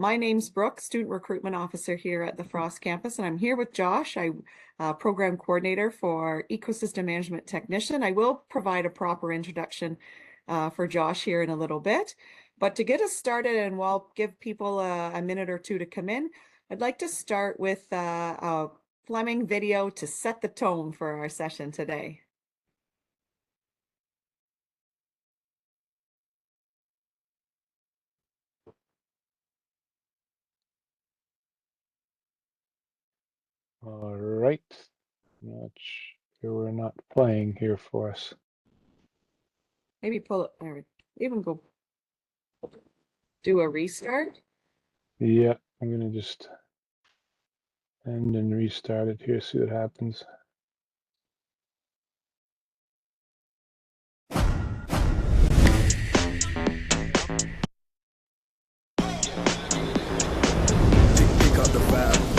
My name's Brooke, Student Recruitment Officer here at the Frost Campus, and I'm here with Josh, Program Coordinator for Ecosystem Management Technician. I will provide a proper introduction for Josh here in a little bit, but to get us started, and we'll give people a minute or two to come in, I'd like to start with a Fleming video to set the tone for our session today. All right. Not sure we're not playing here for us. Maybe pull it there, even go do a restart. Yeah, I'm gonna just end and restart it here, see what happens.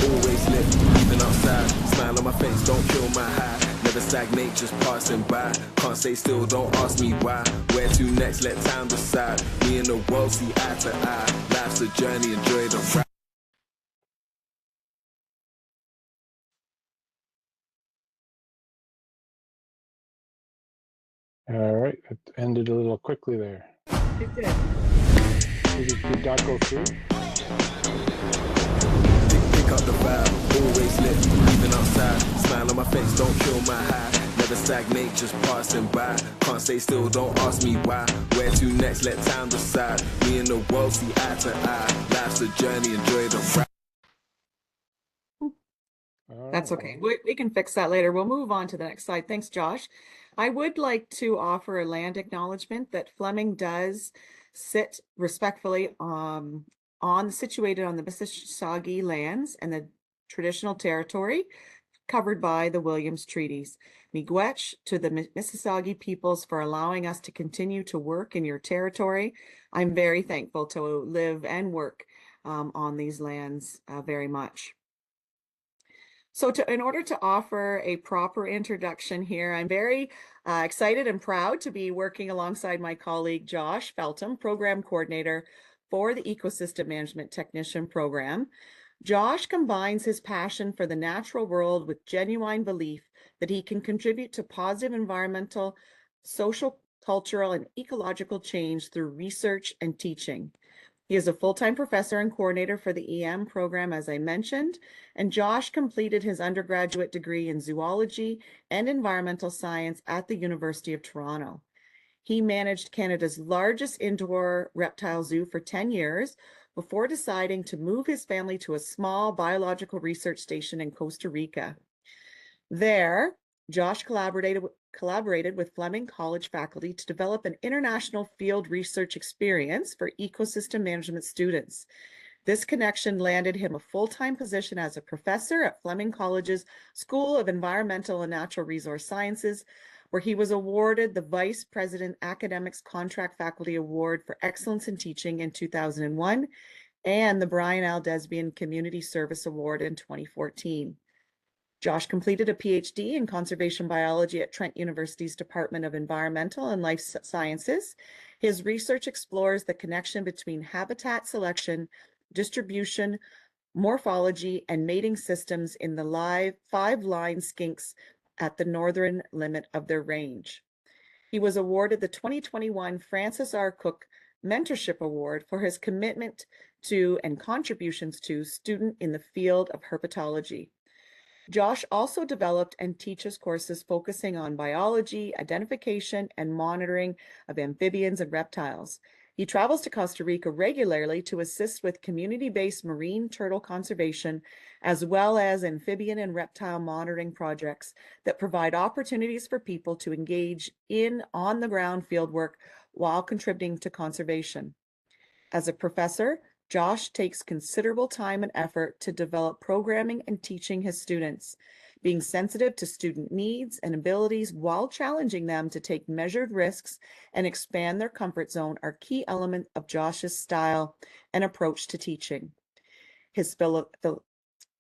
Always lit, even outside. Smile on my face, don't kill my high. Never stagnate, just passing by. Can't stay still, don't ask me why. Where to next, let time decide. Me and the world see eye to eye. Life's a journey, enjoy the ride. All right, it ended a little quickly there. It did. Did that go through? Pick up the vibe, always lit, even outside. Smile on my face, don't kill my high. Never stagnate, just passing by. Can't stay still, don't ask me why. Where to next, let time decide. Me and the world see eye to eye. Life's a journey, enjoy the ride. That's okay. We can fix that later. We'll move on to the next slide. Thanks, Josh. I would like to offer a land acknowledgement that Fleming does sit respectfully situated on the Mississauga lands and the traditional territory covered by the Williams Treaties. Miigwech to the Mississauga peoples for allowing us to continue to work in your territory. I'm very thankful to live and work on these lands very much. So in order to offer a proper introduction here, I'm very excited and proud to be working alongside my colleague, Josh Feltham, Program Coordinator for the Ecosystem Management Technician Program. Josh combines his passion for the natural world with genuine belief that he can contribute to positive environmental, social, cultural, and ecological change through research and teaching. He is a full-time professor and coordinator for the EM program, as I mentioned, and Josh completed his undergraduate degree in zoology and environmental science at the University of Toronto. He managed Canada's largest indoor reptile zoo for 10 years before deciding to move his family to a small biological research station in Costa Rica. There, Josh collaborated with Fleming College faculty to develop an international field research experience for ecosystem management students. This connection landed him a full-time position as a professor at Fleming College's School of Environmental and Natural Resource Sciences, where he was awarded the Vice President Academics Contract Faculty Award for Excellence in Teaching in 2001 and the Brian L. Desbian Community Service Award in 2014. Josh completed a PhD in conservation biology at Trent University's Department of Environmental and Life Sciences. His research explores the connection between habitat selection, distribution, morphology, and mating systems in the 5-line skinks at the northern limit of their range. He was awarded the 2021 Francis R. Cook Mentorship Award for his commitment to and contributions to students in the field of herpetology. Josh also developed and teaches courses focusing on biology, identification, and monitoring of amphibians and reptiles. He travels to Costa Rica regularly to assist with community-based marine turtle conservation, as well as amphibian and reptile monitoring projects that provide opportunities for people to engage in on-the-ground fieldwork while contributing to conservation. As a professor, Josh takes considerable time and effort to develop programming and teaching his students. Being sensitive to student needs and abilities while challenging them to take measured risks and expand their comfort zone are key elements of Josh's style and approach to teaching. His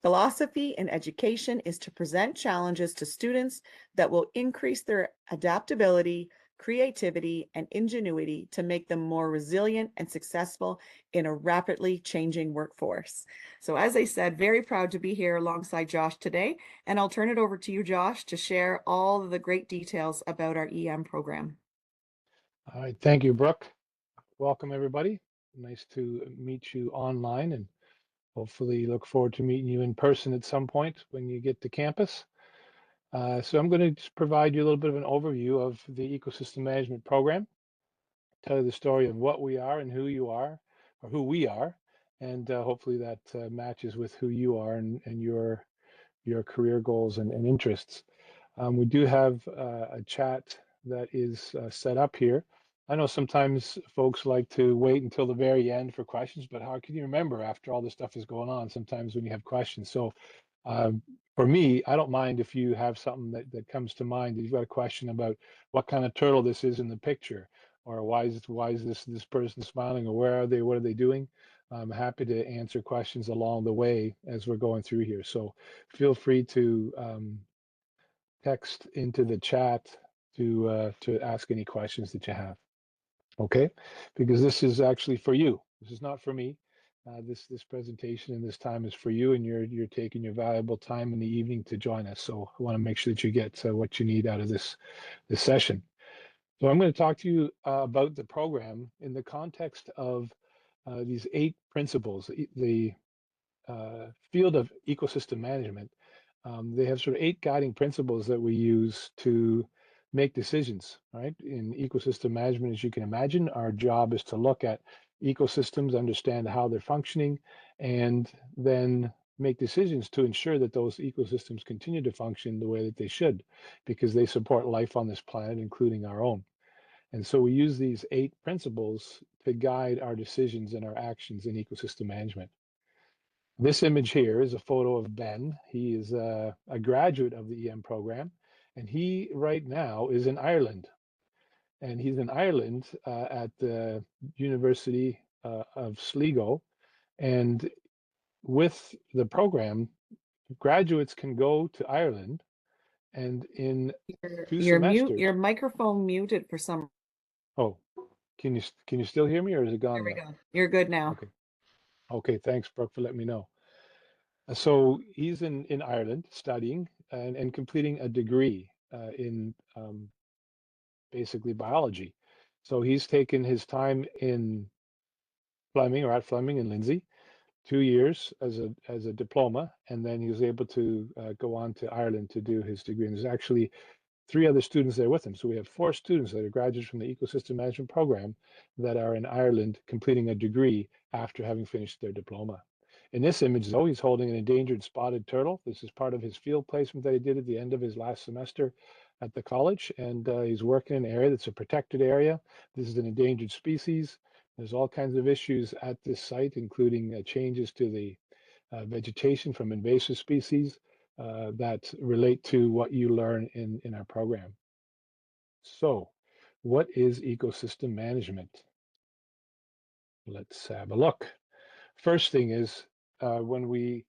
philosophy in education is to present challenges to students that will increase their adaptability, creativity, and ingenuity to make them more resilient and successful in a rapidly changing workforce. So as I said, very proud to be here alongside Josh today, and I'll turn it over to you, Josh, to share all of the great details about our EM program. All right, thank you, Brooke. Welcome, everybody. Nice to meet you online, and hopefully look forward to meeting you in person at some point when you get to campus. So I'm going to just provide you a little bit of an overview of the ecosystem management program, tell you the story of what we are and who you are, or who we are, and hopefully that matches with who you are and your career goals and interests. We do have a chat that is set up here. I know sometimes folks like to wait until the very end for questions, but how can you remember after all this stuff is going on sometimes when you have questions? So for me, I don't mind if you have something that comes to mind. You've got a question about what kind of turtle this is in the picture, or why is this person smiling, or where are they, what are they doing? I'm happy to answer questions along the way as we're going through here. So feel free to text into the chat to ask any questions that you have. Okay, because this is actually for you. This is not for me. This presentation and this time is for you, and you're taking your valuable time in the evening to join us. So I want to make sure that you get what you need out of this session. So I'm going to talk to you about the program in the context of these 8 principles. The field of ecosystem management, they have sort of 8 guiding principles that we use to make decisions, right? In ecosystem management, as you can imagine, our job is to look at ecosystems, understand how they're functioning, and then make decisions to ensure that those ecosystems continue to function the way that they should, because they support life on this planet, including our own. And so we use these 8 principles to guide our decisions and our actions in ecosystem management. This image here is a photo of Ben. He is a graduate of the EM program, and he right now is in Ireland. And he's in Ireland at the University of Sligo. And with the program, graduates can go to Ireland, and in 2 semesters. Your microphone muted for some. Oh, can you still hear me, or is it gone? There we now? go. You're good now. Okay, thanks, Brooke, for letting me know. So he's in Ireland studying and completing a degree in basically biology. So he's taken his time in Fleming, or at Fleming in Lindsay, 2 years as a diploma, and then he was able to go on to Ireland to do his degree. And there's actually 3 other students there with him. So we have 4 students that are graduates from the ecosystem management program that are in Ireland completing a degree after having finished their diploma. In this image, though, he's holding an endangered spotted turtle. This is part of his field placement that he did at the end of his last semester at the college, and he's working in an area that's a protected area. This is an endangered species. There's all kinds of issues at this site, including changes to the vegetation from invasive species that relate to what you learn in our program. So, what is ecosystem management? Let's have a look. First thing is when we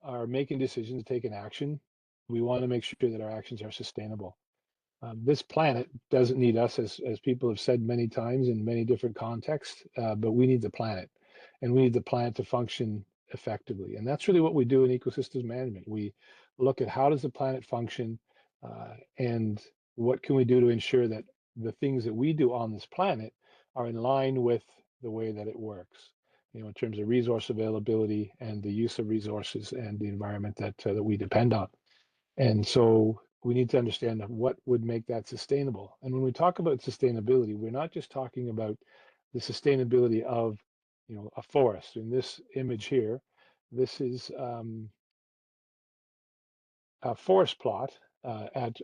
are making decisions, taking action, we want to make sure that our actions are sustainable. This planet doesn't need us, as people have said many times in many different contexts, but we need the planet, and we need the planet to function effectively. And that's really what we do in ecosystems management. We look at how does the planet function, and what can we do to ensure that the things that we do on this planet are in line with the way that it works, in terms of resource availability and the use of resources and the environment that we depend on. And so we need to understand what would make that sustainable. And when we talk about sustainability, we're not just talking about the sustainability of, a forest. In this image here, this is a forest plot at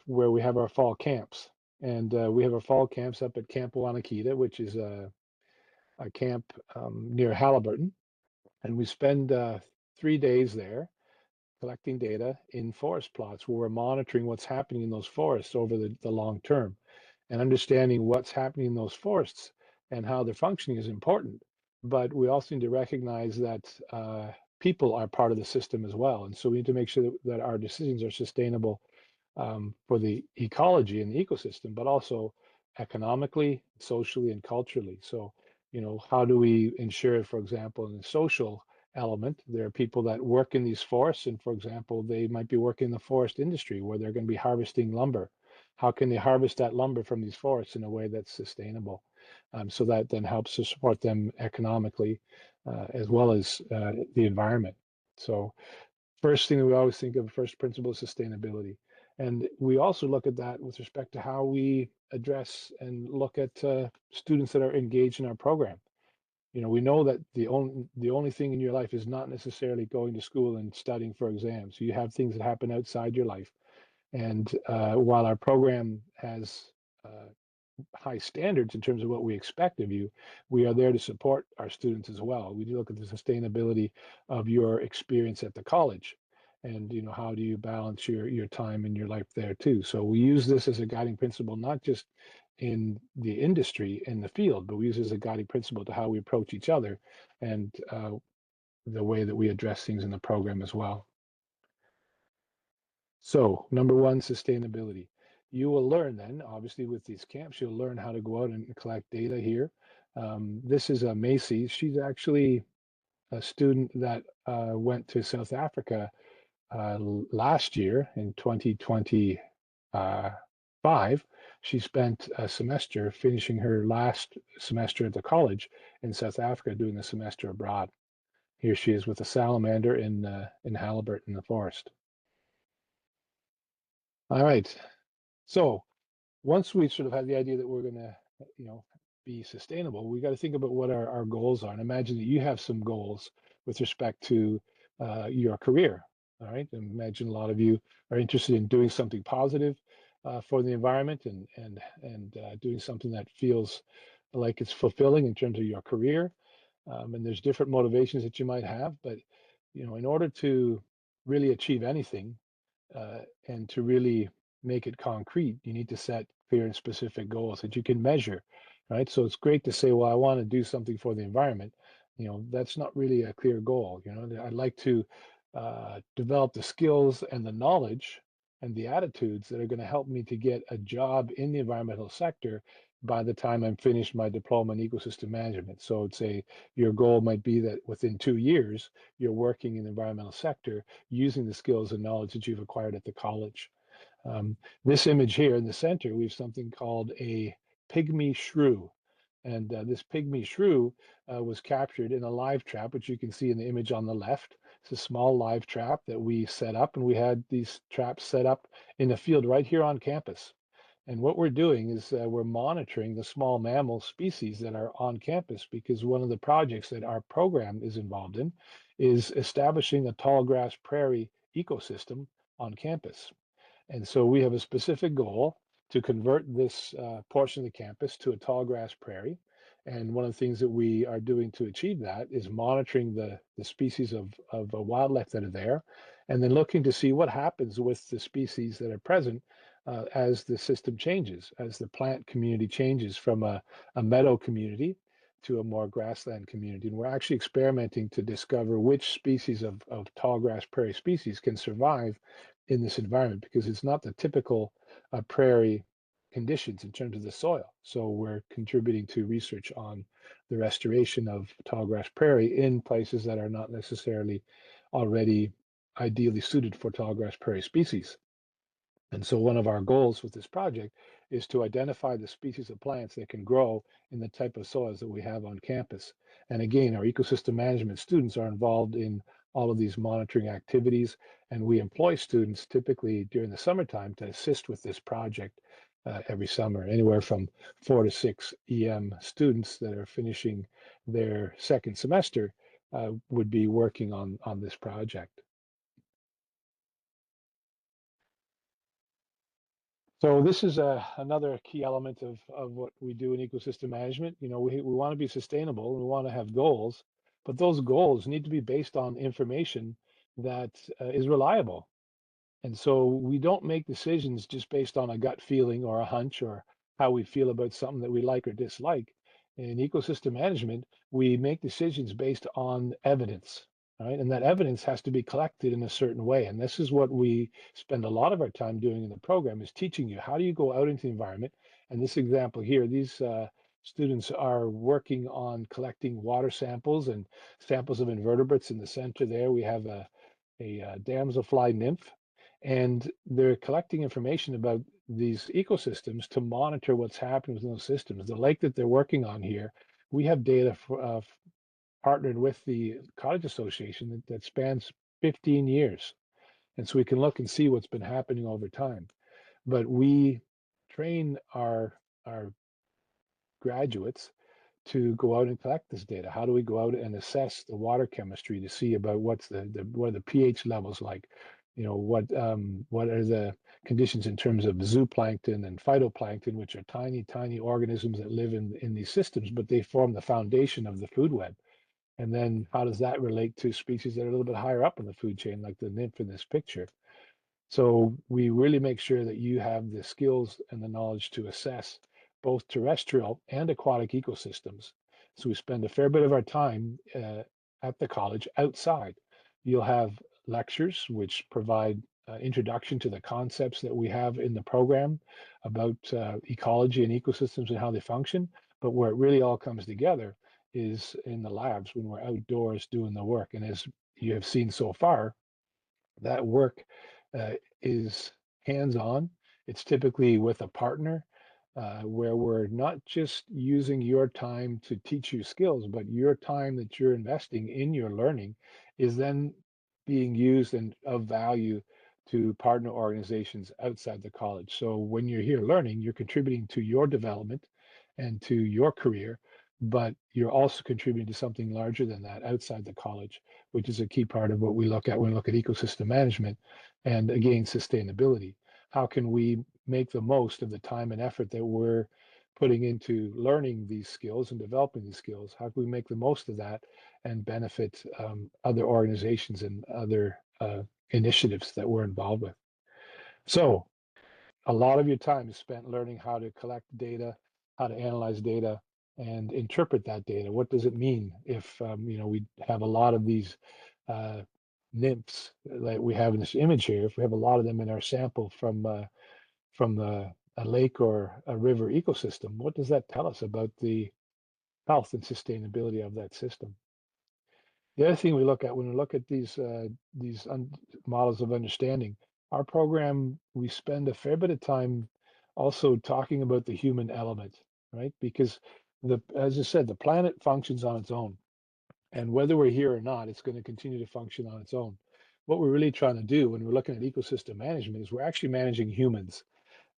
where we have our fall camps. And we have our fall camps up at Camp Wanakita, which is a camp near Halliburton. And we spend 3 days there collecting data in forest plots where we're monitoring what's happening in those forests over the long term, and understanding what's happening in those forests and how they're functioning is important. But we also need to recognize that people are part of the system as well. And so we need to make sure that our decisions are sustainable for the ecology and the ecosystem, but also economically, socially, and culturally. So, how do we ensure, for example, in the social element, there are people that work in these forests, and for example, they might be working in the forest industry where they're going to be harvesting lumber. How can they harvest that lumber from these forests in a way that's sustainable? So that then helps to support them economically, as well as the environment. So first thing that we always think of, first principle is sustainability. And we also look at that with respect to how we address and look at students that are engaged in our program. We know that the only thing in your life is not necessarily going to school and studying for exams. You have things that happen outside your life. And while our program has high standards in terms of what we expect of you, we are there to support our students as well. We do look at the sustainability of your experience at the college, and how do you balance your time and your life there too. So we use this as a guiding principle, not just in the industry, in the field, but we use it as a guiding principle to how we approach each other and the way that we address things in the program as well. So number one, sustainability. You will learn then, obviously with these camps, you'll learn how to go out and collect data here. This is a Macy. She's actually a student that went to South Africa last year in 2025. She spent a semester finishing her last semester at the college in South Africa, doing a semester abroad. Here she is with a salamander in halibut in the forest. All right. So once we sort of have the idea that we're going to, be sustainable, we got to think about what our goals are. And imagine that you have some goals with respect to your career. All right. And imagine a lot of you are interested in doing something positive for the environment and doing something that feels like it's fulfilling in terms of your career. And there's different motivations that you might have, but in order to really achieve anything, and to really make it concrete, you need to set clear and specific goals that you can measure, right? So it's great to say, well, I want to do something for the environment. That's not really a clear goal. I'd like to develop the skills and the knowledge and the attitudes that are going to help me to get a job in the environmental sector by the time I'm finished my diploma in ecosystem management. So I'd say your goal might be that within 2 years, you're working in the environmental sector using the skills and knowledge that you've acquired at the college. This image here in the center, we have something called a pygmy shrew. And this pygmy shrew was captured in a live trap, which you can see in the image on the left. It's a small live trap that we set up, and we had these traps set up in the field right here on campus. And what we're doing is we're monitoring the small mammal species that are on campus, because one of the projects that our program is involved in is establishing a tall grass prairie ecosystem on campus. And so we have a specific goal to convert this portion of the campus to a tall grass prairie. And one of the things that we are doing to achieve that is monitoring the species of wildlife that are there, and then looking to see what happens with the species that are present as the system changes, as the plant community changes from a meadow community to a more grassland community. And we're actually experimenting to discover which species of tall grass prairie species can survive in this environment, because it's not the typical prairie conditions in terms of the soil. So we're contributing to research on the restoration of tall grass prairie in places that are not necessarily already ideally suited for tall grass prairie species. And so one of our goals with this project is to identify the species of plants that can grow in the type of soils that we have on campus. And again, our ecosystem management students are involved in all of these monitoring activities, and we employ students typically during the summertime to assist with this project every summer. Anywhere from 4 to 6 EM students that are finishing their second semester would be working on this project. So this is another key element of what we do in ecosystem management. We want to be sustainable, we want to have goals, but those goals need to be based on information that is reliable. And so we don't make decisions just based on a gut feeling or a hunch or how we feel about something that we like or dislike. In ecosystem management, we make decisions based on evidence, right? And that evidence has to be collected in a certain way. And this is what we spend a lot of our time doing in the program, is teaching you how do you go out into the environment And this example here, these students are working on collecting water samples and samples of invertebrates. In the center there, we have a damselfly nymph, and they're collecting information about these ecosystems to monitor what's happening within those systems. The lake that they're working on here, we have data for, partnered with the Cottage Association that spans 15 years. And so we can look and see what's been happening over time. But we train our graduates to go out and collect this data. How do we go out and assess the water chemistry to see about what's what are the pH levels like? You know, what are the conditions in terms of zooplankton and phytoplankton, which are tiny organisms that live in these systems, but they form the foundation of the food web. And then how does that relate to species that are a little bit higher up in the food chain, like the nymph in this picture? So we really make sure that you have the skills and the knowledge to assess both terrestrial and aquatic ecosystems. So we spend a fair bit of our time at the college outside. You'll have lectures which provide introduction to the concepts that we have in the program about ecology and ecosystems and how they function. But where it really all comes together is in the labs when we're outdoors doing the work. And as you have seen so far, that work is hands-on. It's typically with a partner where we're not just using your time to teach you skills, but your time that you're investing in your learning is then being used and of value to partner organizations outside the college. So when you're here learning, you're contributing to your development and to your career, but you're also contributing to something larger than that outside the college, which is a key part of what we look at when we look at ecosystem management and again, sustainability. How can we make the most of the time and effort that we're putting into learning these skills and developing these skills? How can we make the most of that and benefit other organizations and other initiatives that we're involved with? So a lot of your time is spent learning how to collect data, how to analyze data, and interpret that data. What does it mean if we have a lot of these nymphs like we have in this image here? If we have a lot of them in our sample from a lake or a river ecosystem, what does that tell us about the health and sustainability of that system? The other thing we look at when we look at these models of understanding, our program, we spend a fair bit of time also talking about the human element, right? Because as I said, the planet functions on its own. And whether we're here or not, it's going to continue to function on its own. What we're really trying to do when we're looking at ecosystem management is we're actually managing humans,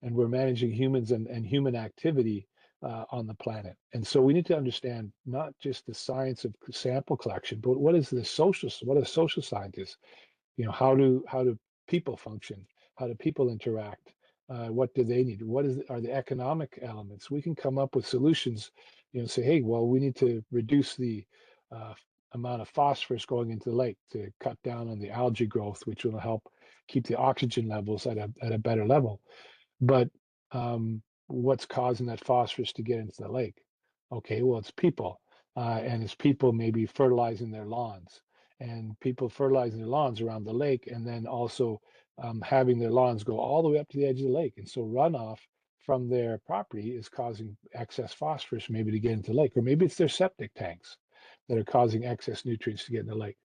and we're managing humans and human activity on the planet. And so we need to understand not just the science of sample collection, but what are social scientists? You know, how do people function? How do people interact? What do they need? Are the economic elements? We can come up with solutions, say, hey, well, we need to reduce the uh, amount of phosphorus going into the lake to cut down on the algae growth, which will help keep the oxygen levels at a better level. But what's causing that phosphorus to get into the lake? Okay, well, it's people. And it's people maybe fertilizing their lawns, and people fertilizing their lawns around the lake, and then also having their lawns go all the way up to the edge of the lake. And so runoff from their property is causing excess phosphorus maybe to get into the lake, or maybe it's their septic tanks that are causing excess nutrients to get in the lake.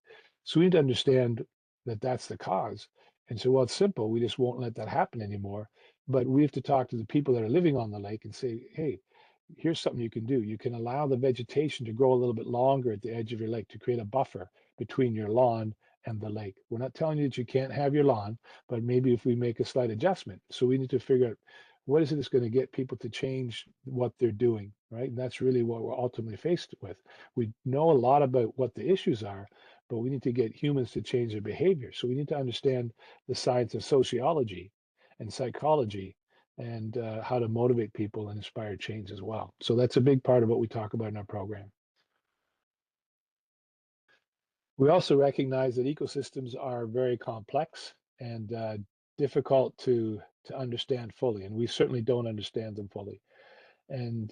So we need to understand that that's the cause. And so, well, it's simple. We just won't let that happen anymore. But we have to talk to the people that are living on the lake and say, hey, here's something you can do. You can allow the vegetation to grow a little bit longer at the edge of your lake to create a buffer between your lawn and the lake. We're not telling you that you can't have your lawn, but maybe if we make a slight adjustment. So we need to figure out what is it that's going to get people to change what they're doing, right? And that's really what we're ultimately faced with. We know a lot about what the issues are, but we need to get humans to change their behavior. So we need to understand the science of sociology and psychology and how to motivate people and inspire change as well. So that's a big part of what we talk about in our program. We also recognize that ecosystems are very complex and difficult to understand fully, and we certainly don't understand them fully. And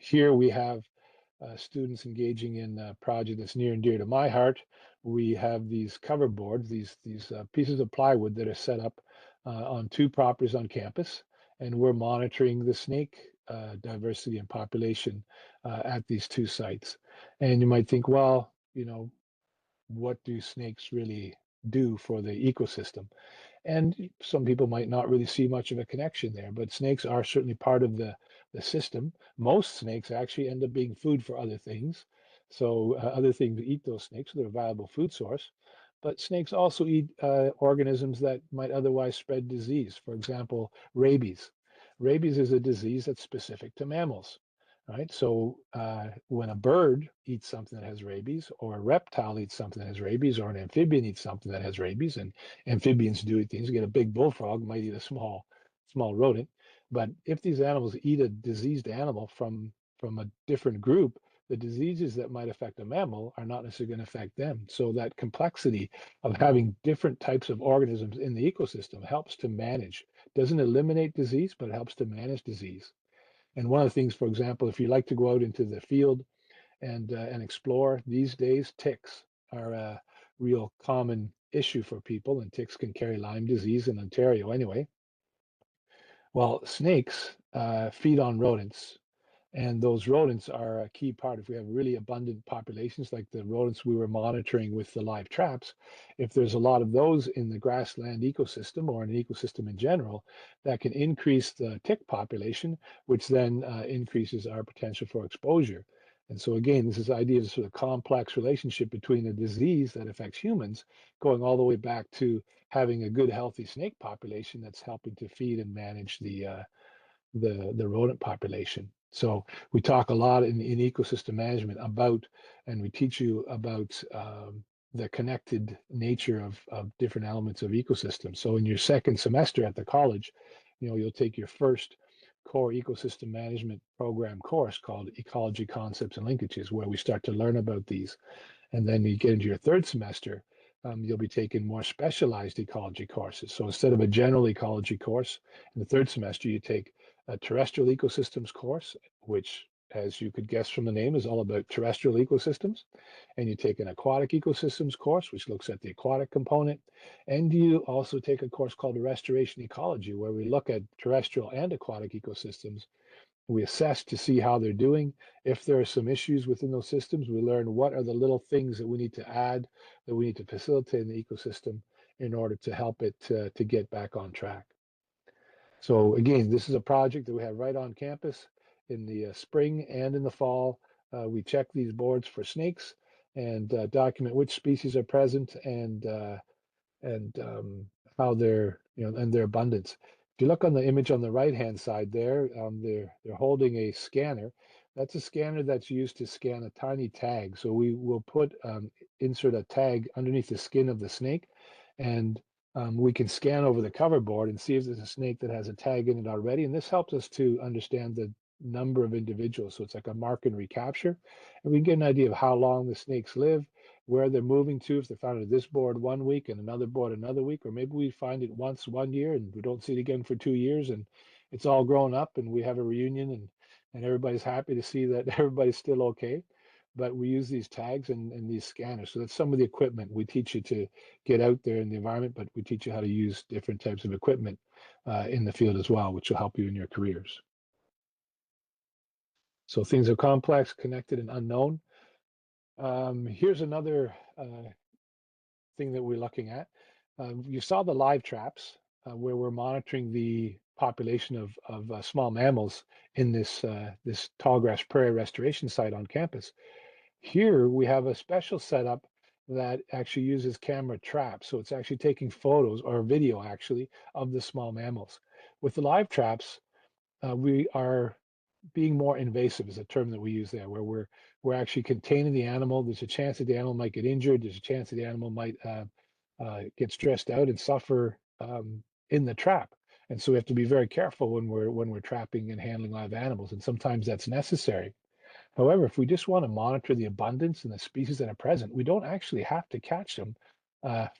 here we have students engaging in a project that's near and dear to my heart. We have these cover boards, these pieces of plywood that are set up on two properties on campus. and we're monitoring the snake diversity and population at these two sites. And you might think, well, what do snakes really do for the ecosystem? And some people might not really see much of a connection there, but snakes are certainly part of the system. Most snakes actually end up being food for other things. So other things eat those snakes, so they're a valuable food source. But snakes also eat organisms that might otherwise spread disease. For example, rabies. Rabies is a disease that's specific to mammals, right? So when a bird eats something that has rabies, or a reptile eats something that has rabies, or an amphibian eats something that has rabies, and amphibians do eat things. You get a big bullfrog, might eat a small rodent. But if these animals eat a diseased animal from a different group, the diseases that might affect a mammal are not necessarily going to affect them. So that complexity of having different types of organisms in the ecosystem helps to manage. Doesn't eliminate disease, but it helps to manage disease. And one of the things, for example, if you like to go out into the field and explore these days, ticks are a real common issue for people, and ticks can carry Lyme disease in Ontario anyway. Well, snakes feed on rodents, and those rodents are a key part. If we have really abundant populations like the rodents we were monitoring with the live traps, if there's a lot of those in the grassland ecosystem or in an ecosystem in general, that can increase the tick population, which then increases our potential for exposure. And so again, this is the idea of sort of complex relationship between a disease that affects humans, going all the way back to having a good, healthy snake population that's helping to feed and manage the rodent population. So we talk a lot in ecosystem management about, and we teach you about the connected nature of different elements of ecosystems. So in your second semester at the college, you'll take your first core ecosystem management program course called Ecology Concepts and Linkages, where we start to learn about these. And then you get into your third semester, you'll be taking more specialized ecology courses. So instead of a general ecology course, in the third semester, you take a terrestrial ecosystems course, which, as you could guess from the name, is all about terrestrial ecosystems. And you take an aquatic ecosystems course, which looks at the aquatic component. And you also take a course called restoration ecology, where we look at terrestrial and aquatic ecosystems. We assess to see how they're doing. If there are some issues within those systems, we learn what are the little things that we need to add, that we need to facilitate in the ecosystem in order to help it to get back on track. So again, this is a project that we have right on campus in the spring and in the fall. We check these boards for snakes and document which species are present and how they're, and their abundance. If you look on the image on the right-hand side there, they're holding a scanner. That's a scanner that's used to scan a tiny tag. So we will insert a tag underneath the skin of the snake, and we can scan over the cover board and see if there's a snake that has a tag in it already. And this helps us to understand the number of individuals. So it's like a mark and recapture. And we can get an idea of how long the snakes live, where they're moving to, if they're found at this board 1 week and another board another week, or maybe we find it once 1 year and we don't see it again for 2 years, and it's all grown up and we have a reunion and everybody's happy to see that everybody's still okay. But we use these tags and these scanners. So that's some of the equipment. We teach you to get out there in the environment, but we teach you how to use different types of equipment in the field as well, which will help you in your careers. So things are complex, connected, and unknown. Here's another thing that we're looking at. You saw the live traps where we're monitoring the population of small mammals in this tallgrass prairie restoration site on campus. Here we have a special setup that actually uses camera traps. So it's actually taking photos or video actually of the small mammals. With the live traps, we are being more invasive is a term that we use there, where we're actually containing the animal. There's a chance that the animal might get injured. There's a chance that the animal might get stressed out and suffer in the trap. And so we have to be very careful when we're trapping and handling live animals. And sometimes that's necessary. However, if we just want to monitor the abundance and the species that are present, we don't actually have to catch them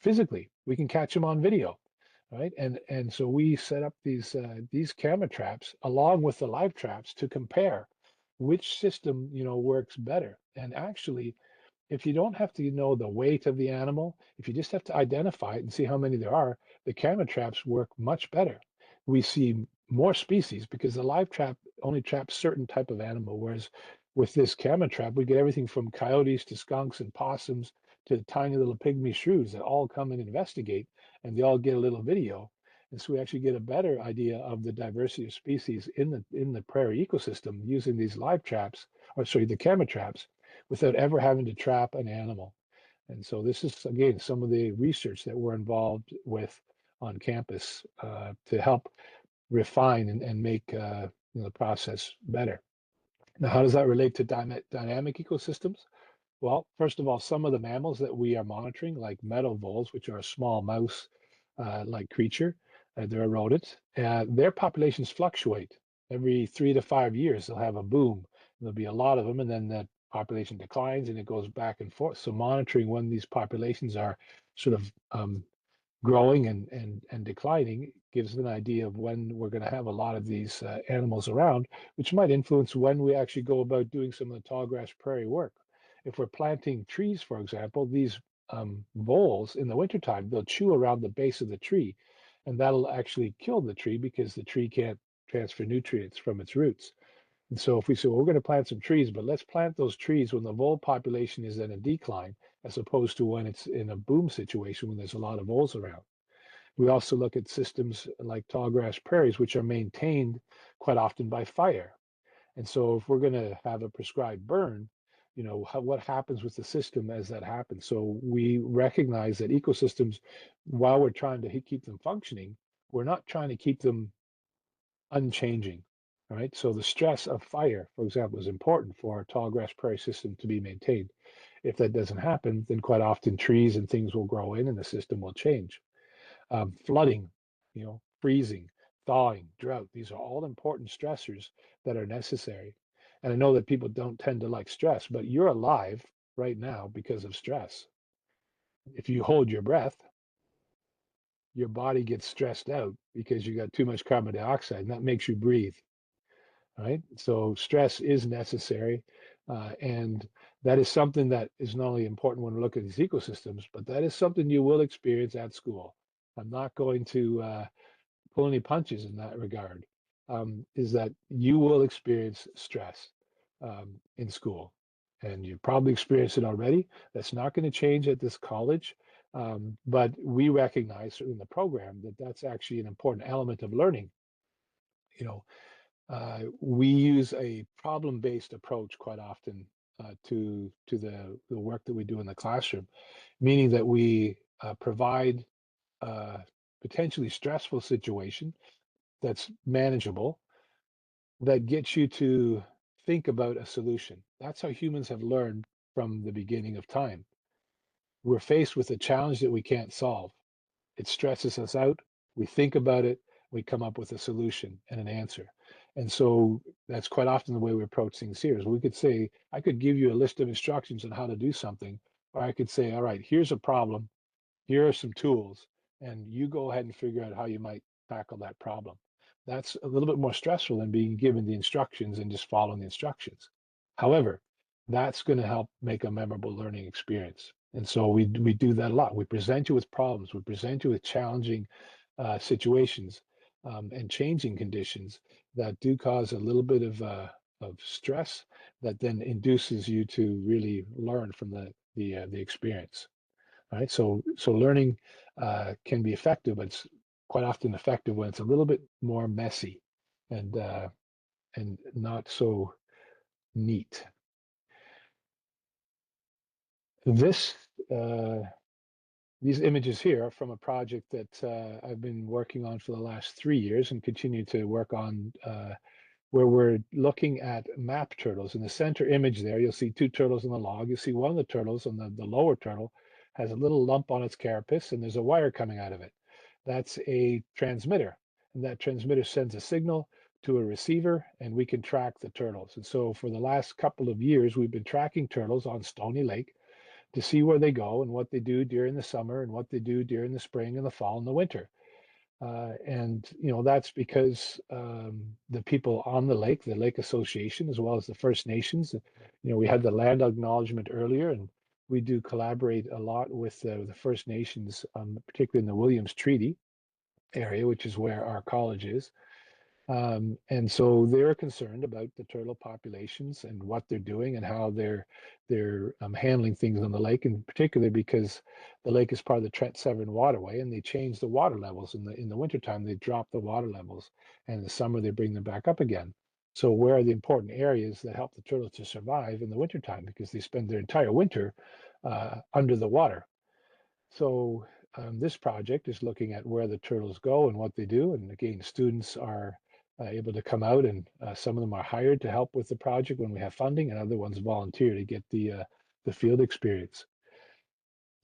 physically. We can catch them on video, right? And so we set up these camera traps along with the live traps to compare which system works better. And actually, if you don't have to know the weight of the animal, if you just have to identify it and see how many there are, the camera traps work much better. We see more species, because the live trap only traps certain type of animal, whereas with this camera trap, we get everything from coyotes to skunks and possums to tiny little pygmy shrews that all come and investigate, and they all get a little video. And so we actually get a better idea of the diversity of species in the prairie ecosystem using these live traps, or sorry, the camera traps, without ever having to trap an animal. And so this is, again, some of the research that we're involved with on campus to help refine and make the process better. Now, how does that relate to dynamic ecosystems? Well, first of all, some of the mammals that we are monitoring, like meadow voles, which are a small mouse like creature, they're a rodent, their populations fluctuate. Every 3 to 5 years, they'll have a boom. There'll be a lot of them, and then that population declines and it goes back and forth. So monitoring when these populations are sort of growing and declining gives an idea of when we're going to have a lot of these animals around, which might influence when we actually go about doing some of the tall grass prairie work. If we're planting trees, for example, these voles in the wintertime, they'll chew around the base of the tree, and that'll actually kill the tree because the tree can't transfer nutrients from its roots. And so if we say, well, we're going to plant some trees, but let's plant those trees when the vole population is in a decline, as opposed to when it's in a boom situation when there's a lot of voles around. We also look at systems like tall grass prairies, which are maintained quite often by fire. And so if we're going to have a prescribed burn, what happens with the system as that happens? So we recognize that ecosystems, while we're trying to keep them functioning, we're not trying to keep them unchanging. All right. So the stress of fire, for example, is important for our tall grass prairie system to be maintained. If that doesn't happen, then quite often trees and things will grow in and the system will change. Flooding, freezing, thawing, drought, these are all important stressors that are necessary. And I know that people don't tend to like stress, but you're alive right now because of stress. If you hold your breath, your body gets stressed out because you got too much carbon dioxide, and that makes you breathe. Right? So stress is necessary, and that is something that is not only important when we look at these ecosystems, but that is something you will experience at school. I'm not going to pull any punches in that regard. Is that you will experience stress in school, and you probably experienced it already. That's not going to change at this college, but we recognize in the program that that's actually an important element of learning. You know, we use a problem-based approach quite often to the work that we do in the classroom, meaning that we provide a potentially stressful situation that's manageable, that gets you to think about a solution. That's how humans have learned from the beginning of time. We're faced with a challenge that we can't solve. It stresses us out. We think about it. We come up with a solution and an answer. And so that's quite often the way we approach things here is we could say, I could give you a list of instructions on how to do something, or I could say, all right, here's a problem. Here are some tools, and you go ahead and figure out how you might tackle that problem. That's a little bit more stressful than being given the instructions and just following the instructions. However, that's going to help make a memorable learning experience. And so we do that a lot. We present you with problems. We present you with challenging situations and changing conditions that do cause a little bit of stress that then induces you to really learn from the experience. Right. So learning can be effective, but it's quite often effective when it's a little bit more messy and not so neat. This these images here are from a project that I've been working on for the last 3 years and continue to work on, where we're looking at map turtles. In the center image there, you'll see 2 turtles on the log. You see one of the turtles on the lower turtle has a little lump on its carapace, and there's a wire coming out of it. That's a transmitter, and that transmitter sends a signal to a receiver, and we can track the turtles. And so for the last couple of years, we've been tracking turtles on Stony Lake to see where they go and what they do during the summer and what they do during the spring and the fall and the winter. And that's because the people on the Lake Association, as well as the First Nations, we had the land acknowledgement earlier, and we do collaborate a lot with the First Nations, particularly in the Williams Treaty area, which is where our college is. And so they're concerned about the turtle populations and what they're doing and how they're handling things on the lake, and particularly because the lake is part of the Trent Severn waterway, and they change the water levels in the wintertime. They drop the water levels, and in the summer they bring them back up again. So where are the important areas that help the turtles to survive in the wintertime, because they spend their entire winter under the water. So this project is looking at where the turtles go and what they do. And again, students are able to come out, and some of them are hired to help with the project when we have funding, and other ones volunteer to get the field experience.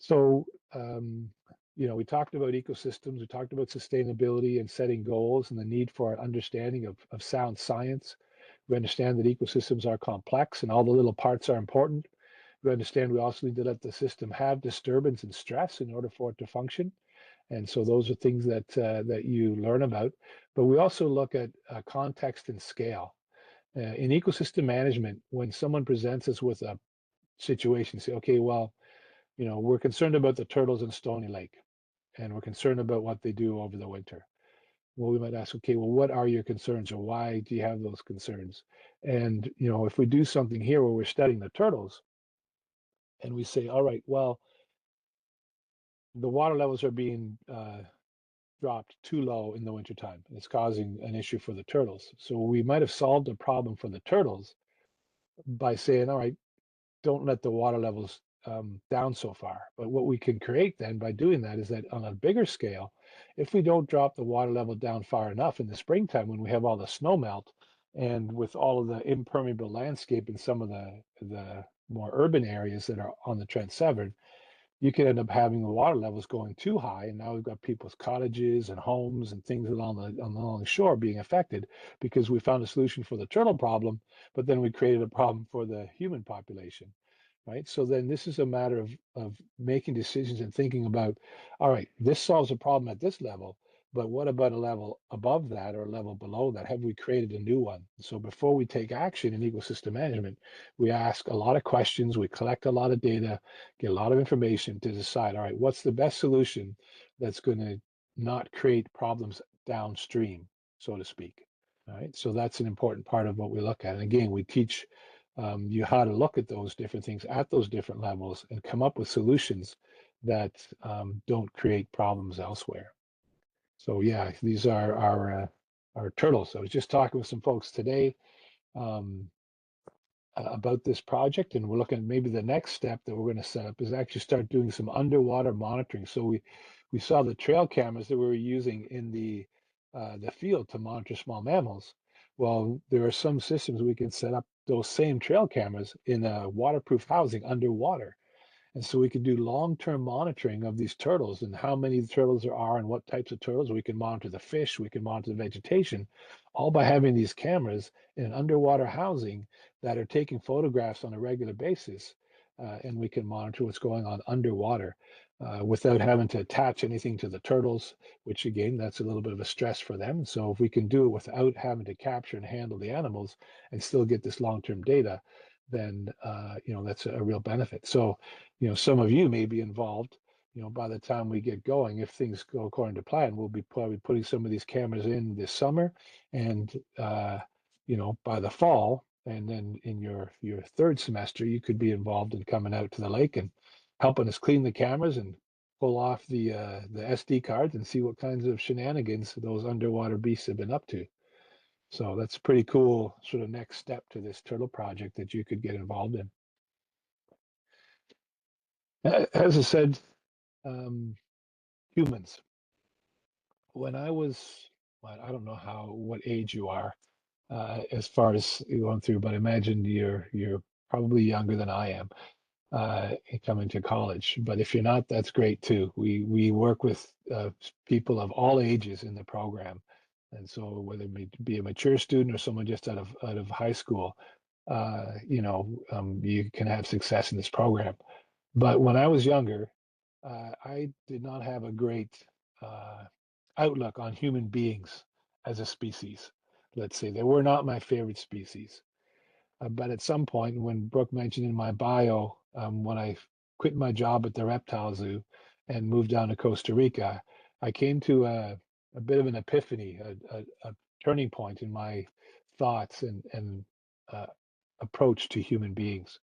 So we talked about ecosystems, we talked about sustainability and setting goals, and the need for an understanding of sound science. We understand that ecosystems are complex and all the little parts are important. We understand we also need to let the system have disturbance and stress in order for it to function. And so those are things that you learn about. But we also look at context and scale. In ecosystem management, when someone presents us with a situation, say, okay, well, we're concerned about the turtles in Stony Lake, and we're concerned about what they do over the winter. Well, we might ask, okay, well, what are your concerns, or why do you have those concerns? And, if we do something here where we're studying the turtles, and we say, all right, well, the water levels are being dropped too low in the wintertime. It's causing an issue for the turtles. So we might have solved a problem for the turtles by saying, all right, don't let the water levels down so far. But what we can create then by doing that is that on a bigger scale, if we don't drop the water level down far enough in the springtime when we have all the snow melt, and with all of the impermeable landscape in some of the more urban areas that are on the Trent Severn, you could end up having the water levels going too high, and now we've got people's cottages and homes and things along the shore being affected, because we found a solution for the turtle problem, but then we created a problem for the human population, right? So then this is a matter of making decisions and thinking about, all right, this solves a problem at this level, but what about a level above that or a level below that? Have we created a new one? So before we take action in ecosystem management, we ask a lot of questions, we collect a lot of data, get a lot of information to decide, all right, what's the best solution that's going to not create problems downstream, so to speak. All right, so that's an important part of what we look at. And again, we teach you how to look at those different things at those different levels and come up with solutions that don't create problems elsewhere. So yeah, these are our turtles. I was just talking with some folks today um, about this project, and we're looking at maybe the next step that we're going to set up is actually start doing some underwater monitoring. So we saw the trail cameras that we were using in the field to monitor small mammals. Well, there are some systems we can set up those same trail cameras in a waterproof housing underwater. And so we can do long-term monitoring of these turtles and how many turtles there are and what types of turtles. We can monitor the fish, we can monitor the vegetation, all by having these cameras in an underwater housing that are taking photographs on a regular basis. And we can monitor what's going on underwater without having to attach anything to the turtles, which again, that's a little bit of a stress for them. So if we can do it without having to capture and handle the animals and still get this long-term data, then that's a real benefit. So some of you may be involved. By the time we get going, if things go according to plan, we'll be probably putting some of these cameras in this summer, and by the fall, and then in your third semester, you could be involved in coming out to the lake and helping us clean the cameras and pull off the SD cards and see what kinds of shenanigans those underwater beasts have been up to. So that's a pretty cool sort of next step to this turtle project that you could get involved in. As I said, humans. When I was, well, I don't know what age you are as far as going through, but I imagine you're probably younger than I am coming to college. But if you're not, that's great too. We work with people of all ages in the program, and so whether it be a mature student or someone just out of high school, you can have success in this program. But when I was younger, I did not have a great uh, outlook on human beings as a species. Let's say they were not my favorite species. But at some point, when Brooke mentioned in my bio, when I quit my job at the reptile zoo and moved down to Costa Rica, I came to a bit of an epiphany, a turning point in my thoughts and uh, approach to human beings.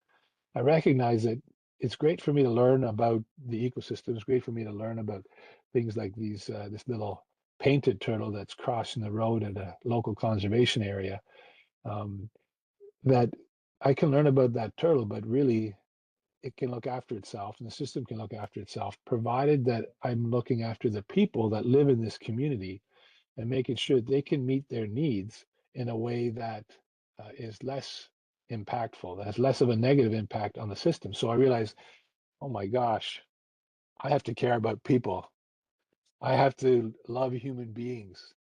I recognize that it's great for me to learn about the ecosystem. It's great for me to learn about things like this little painted turtle that's crossing the road at a local conservation area. Um, that I can learn about that turtle, but really it can look after itself and the system can look after itself, provided that I'm looking after the people that live in this community and making sure they can meet their needs in a way that is less impactful, that has less of a negative impact on the system. So I realized, oh my gosh, I have to care about people. I have to love human beings.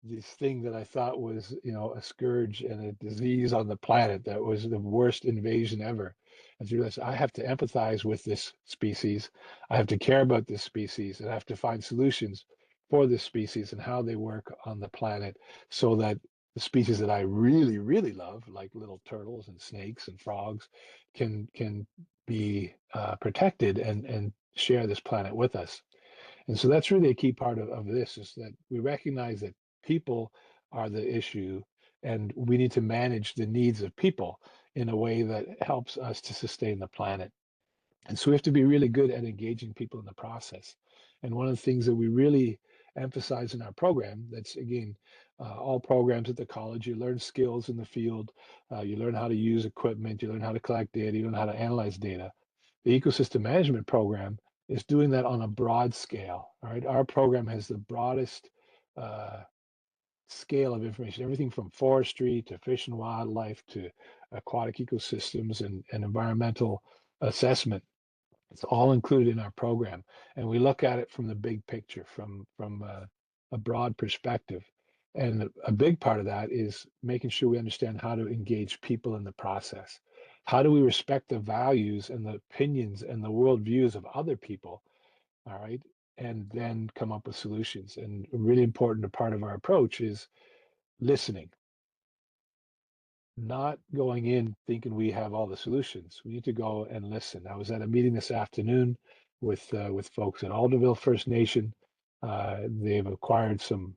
This thing that I thought was, a scourge and a disease on the planet that was the worst invasion ever. And to realize I have to empathize with this species. I have to care about this species and I have to find solutions for this species and how they work on the planet so that the species that I really, really love, like little turtles and snakes and frogs, can be protected and share this planet with us. And so that's really a key part of this is that we recognize that people are the issue and we need to manage the needs of people in a way that helps us to sustain the planet. And so we have to be really good at engaging people in the process. And one of the things that we really emphasize in our program, that's again, all programs at the college, you learn skills in the field, you learn how to use equipment, you learn how to collect data, you learn how to analyze data. The ecosystem management program is doing that on a broad scale. All right, our program has the broadest scale of information, everything from forestry to fish and wildlife to aquatic ecosystems and environmental assessment. It's all included in our program, and we look at it from the big picture, from a broad perspective. And a big part of that is making sure we understand how to engage people in the process. How do we respect the values and the opinions and the worldviews of other people? All right, and then come up with solutions. And a really important part of our approach is listening, not going in thinking we have all the solutions. We need to go and listen. I was at a meeting this afternoon with folks at Alderville First Nation. They've acquired some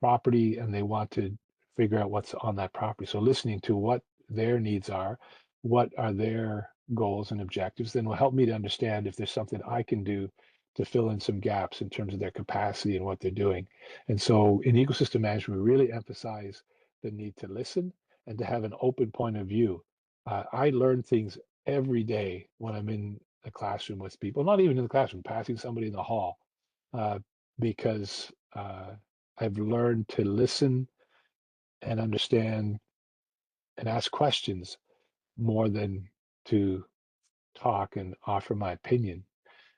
property and they want to figure out what's on that property. So listening to what their needs are, what are their goals and objectives, then will help me to understand if there's something I can do to fill in some gaps in terms of their capacity and what they're doing. And so in ecosystem management, we really emphasize the need to listen and to have an open point of view. I learn things every day when I'm in a classroom with people, not even in the classroom, passing somebody in the hall, uh, because I've learned to listen and understand and ask questions more than to talk and offer my opinion.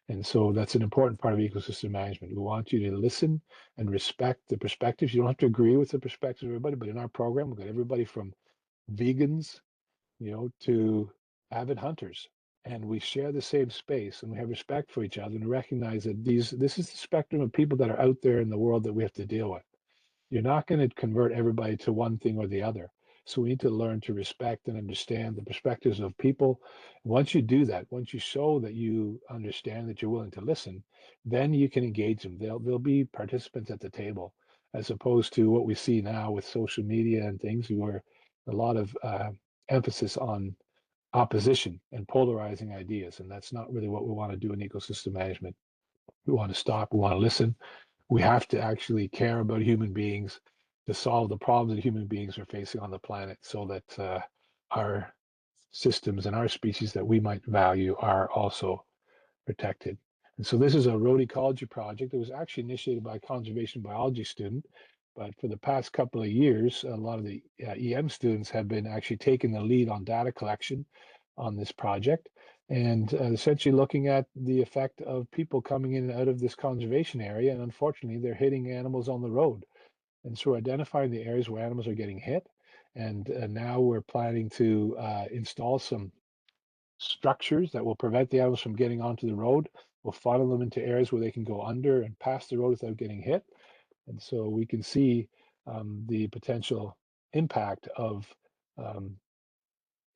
And so that's an important part of ecosystem management. We want you to listen and respect the perspectives. You don't have to agree with the perspectives of everybody, but in our program, we've got everybody from vegans, to avid hunters. And we share the same space and we have respect for each other and recognize that this is the spectrum of people that are out there in the world that we have to deal with. You're not going to convert everybody to one thing or the other. So we need to learn to respect and understand the perspectives of people. Once you do that, once you show that you understand that you're willing to listen, then you can engage them. They'll be participants at the table, as opposed to what we see now with social media and things where a lot of emphasis on opposition and polarizing ideas. And that's not really what we want to do in ecosystem management. We want to stop, we want to listen. We have to actually care about human beings to solve the problems that human beings are facing on the planet so that our systems and our species that we might value are also protected. And so this is a road ecology project. It was actually initiated by a conservation biology student, but for the past couple of years, a lot of the EM students have been actually taking the lead on data collection on this project and essentially looking at the effect of people coming in and out of this conservation area. And unfortunately, they're hitting animals on the road. And so we're identifying the areas where animals are getting hit. And now we're planning to install some structures that will prevent the animals from getting onto the road. We'll funnel them into areas where they can go under and pass the road without getting hit. And so we can see the potential impact of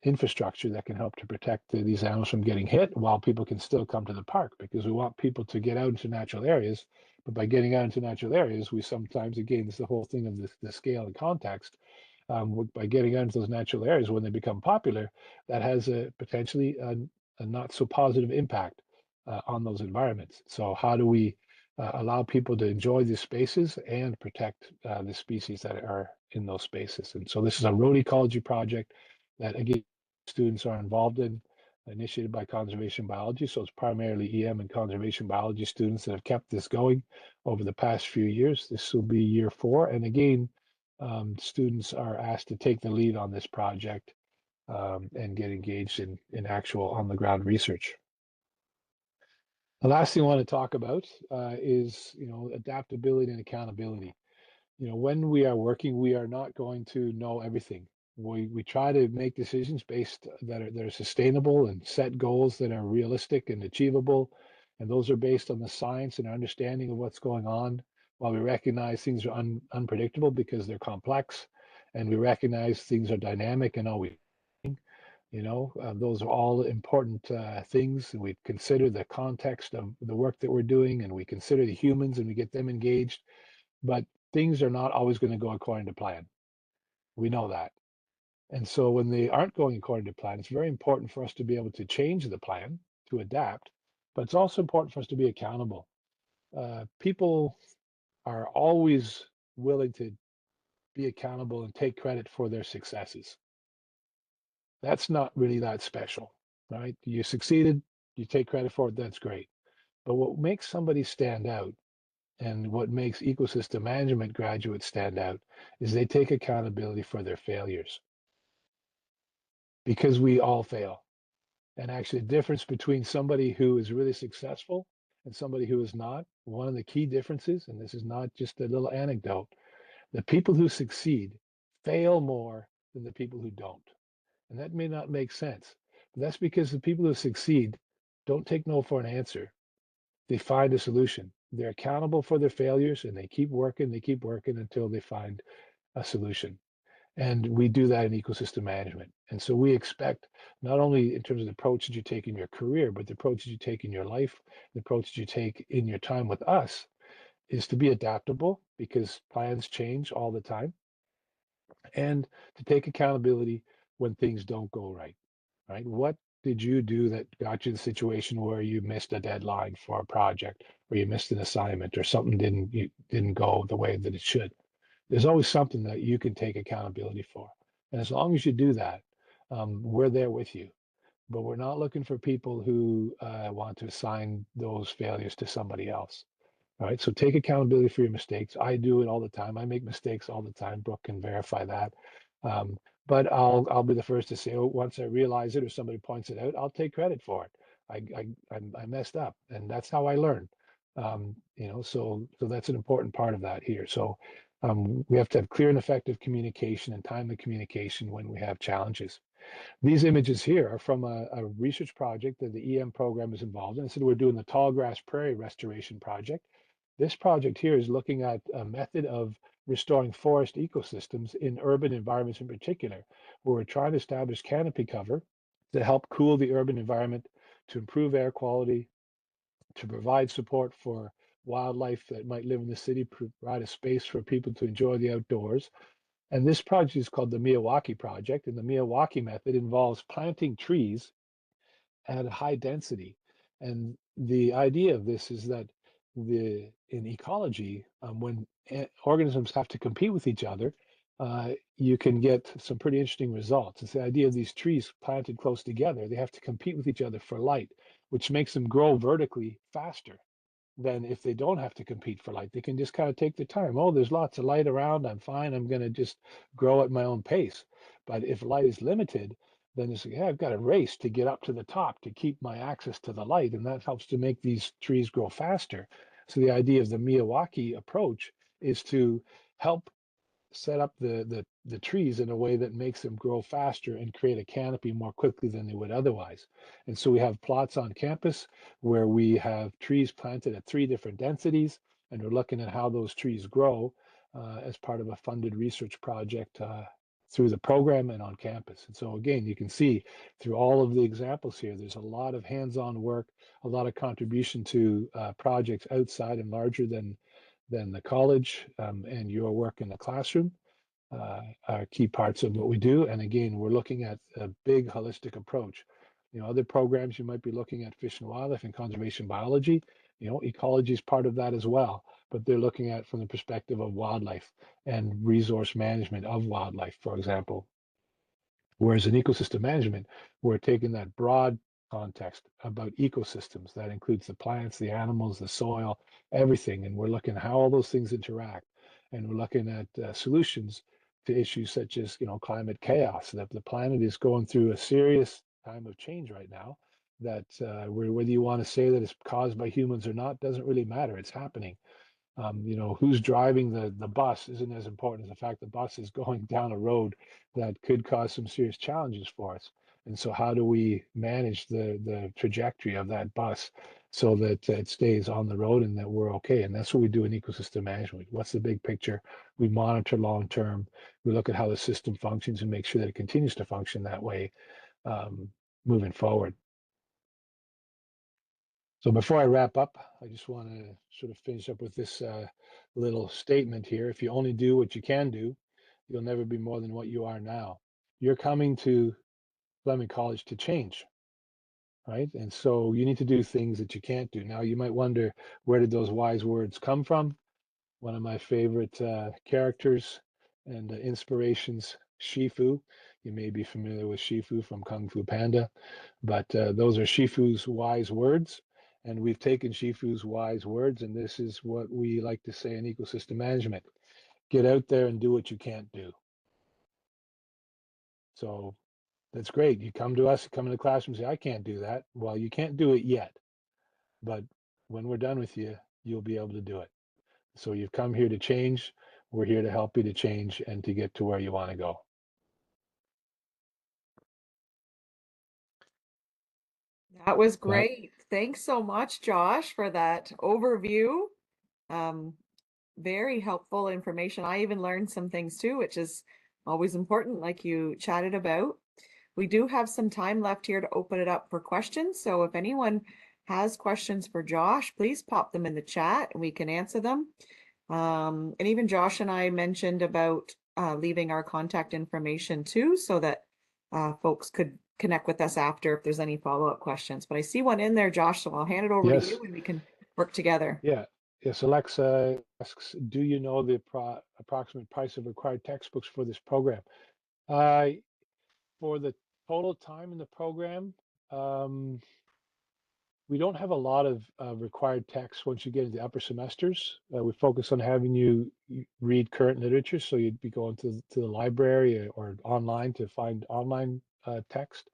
infrastructure that can help to protect these animals from getting hit while people can still come to the park, because we want people to get out into natural areas But by getting out into natural areas, we sometimes, again, this is the whole thing of the scale and context. By getting out into those natural areas, when they become popular, that has a potentially a not so positive impact on those environments. So how do we allow people to enjoy these spaces and protect the species that are in those spaces? And so this is a road ecology project that, again, students are involved in, initiated by conservation biology. So it's primarily EM and conservation biology students that have kept this going over the past few years. This will be year 4. And again, students are asked to take the lead on this project and get engaged in actual on the ground research. The last thing I want to talk about is, adaptability and accountability. When we are working, we are not going to know everything. We try to make decisions based that are sustainable and set goals that are realistic and achievable. And those are based on the science and our understanding of what's going on, while we recognize things are unpredictable because they're complex, and we recognize things are dynamic and always. Those are all important things. We consider the context of the work that we're doing, and we consider the humans, and we get them engaged. But things are not always going to go according to plan. We know that. And so when they aren't going according to plan, it's very important for us to be able to change the plan, to adapt, but it's also important for us to be accountable. People are always willing to be accountable and take credit for their successes. That's not really that special, right? You succeeded, you take credit for it, that's great. But what makes somebody stand out and what makes ecosystem management graduates stand out is they take accountability for their failures, because we all fail. And actually, the difference between somebody who is really successful and somebody who is not, one of the key differences, and this is not just a little anecdote, the people who succeed fail more than the people who don't. And that may not make sense, but that's because the people who succeed don't take no for an answer. They find a solution. They're accountable for their failures, and they keep working until they find a solution. And we do that in ecosystem management. And so we expect, not only in terms of the approach that you take in your career, but the approach that you take in your life, the approach that you take in your time with us, is to be adaptable, because plans change all the time, and to take accountability when things don't go right. Right? What did you do that got you in a situation where you missed a deadline for a project, or you missed an assignment, or something didn't go the way that it should? There's always something that you can take accountability for. And as long as you do that, we're there with you. But we're not looking for people who want to assign those failures to somebody else. All right. So take accountability for your mistakes. I do it all the time. I make mistakes all the time. Brooke can verify that. Um, but I'll be the first to say, oh, once I realize it or somebody points it out, I'll take credit for it. I messed up, and that's how I learn. So that's an important part of that here. So we have to have clear and effective communication and timely communication when we have challenges. These images here are from a research project that the EM program is involved in. So we're doing the tallgrass prairie restoration project. This project here is looking at a method of restoring forest ecosystems in urban environments in particular, where we're trying to establish canopy cover to help cool the urban environment, to improve air quality, to provide support for wildlife that might live in the city, provide a space for people to enjoy the outdoors. And this project is called the Miyawaki Project, and the Miyawaki method involves planting trees at a high density. And the idea of this is that in ecology, when organisms have to compete with each other, you can get some pretty interesting results. It's the idea of these trees planted close together. They have to compete with each other for light, which makes them grow vertically faster than if they don't have to compete for light. They can just kind of take the time. Oh, there's lots of light around. I'm fine. I'm going to just grow at my own pace. But if light is limited, then it's like, yeah, I've got to race to get up to the top to keep my access to the light. And that helps to make these trees grow faster. So the idea of the Miyawaki approach is to help set up the trees in a way that makes them grow faster and create a canopy more quickly than they would otherwise. And so we have plots on campus where we have trees planted at 3 different densities, and we're looking at how those trees grow as part of a funded research project through the program and on campus. And so again, you can see through all of the examples here, there's a lot of hands-on work, a lot of contribution to projects outside and larger than the college, and your work in the classroom are key parts of what we do. And again, we're looking at a big holistic approach. Other programs you might be looking at fish and wildlife and conservation biology. Ecology is part of that as well, but they're looking at from the perspective of wildlife and resource management of wildlife, for example. Whereas in ecosystem management, we're taking that broad context about ecosystems that includes the plants, the animals, the soil, everything, and we're looking at how all those things interact, and we're looking at solutions to issues such as climate chaos. That the planet is going through a serious time of change right now. That whether you want to say that it's caused by humans or not doesn't really matter. It's happening. Who's driving the bus isn't as important as the fact the bus is going down a road that could cause some serious challenges for us. And so how do we manage the trajectory of that bus so that it stays on the road and that we're okay? And that's what we do in ecosystem management. What's the big picture? We monitor long term. We look at how the system functions and make sure that it continues to function that way moving forward. So before I wrap up, I just want to sort of finish up with this little statement here. If you only do what you can do, you'll never be more than what you are now. You're coming to Fleming College to change, right? And so you need to do things that you can't do. Now, you might wonder, where did those wise words come from? One of my favorite characters and inspirations, Shifu. You may be familiar with Shifu from Kung Fu Panda, but those are Shifu's wise words. And we've taken Shifu's wise words, and this is what we like to say in ecosystem management. Get out there and do what you can't do. So that's great. You come to us, come in the classroom and say, I can't do that. Well, you can't do it yet. But when we're done with you, you'll be able to do it. So you've come here to change. We're here to help you to change and to get to where you want to go. That was great. Thanks so much, Josh, for that overview. Very helpful information. I even learned some things too, which is always important, like you chatted about. We do have some time left here to open it up for questions. So if anyone has questions for Josh, please pop them in the chat and we can answer them. And even Josh and I mentioned about leaving our contact information too, so that folks could connect with us after if there's any follow-up questions. But I see one in there, Josh, so I'll hand it over to you and we can work together. Yeah. Yes, Alexa asks, do you know the approximate price of required textbooks for this program? For the total time in the program, we don't have a lot of required text once you get into the upper semesters. We focus on having you read current literature, so you'd be going to the library or online to find online text.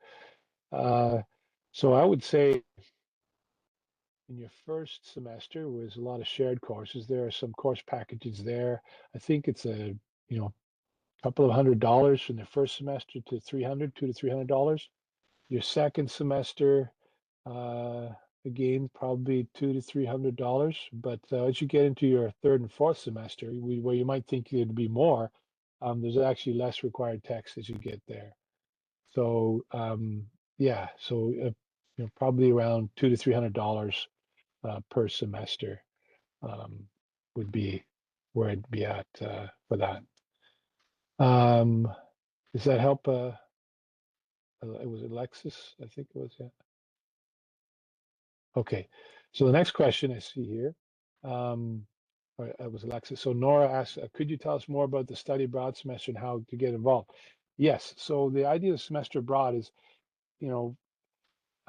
So I would say in your first semester was a lot of shared courses. There are some course packages there. I think it's a couple of $100 from the first semester to $200 to $300. Your second semester, again, probably $200 to $300. But as you get into your third and fourth semester, where you might think it'd be more, there's actually less required text as you get there. So yeah, so probably around $200 to $300 per semester would be where I'd be at for that. Does that help? It was Alexis, I think it was, yeah. Okay, so the next question I see here, it was Alexis. So Nora asks, could you tell us more about the study abroad semester and how to get involved? Yes, so the idea of semester abroad is, you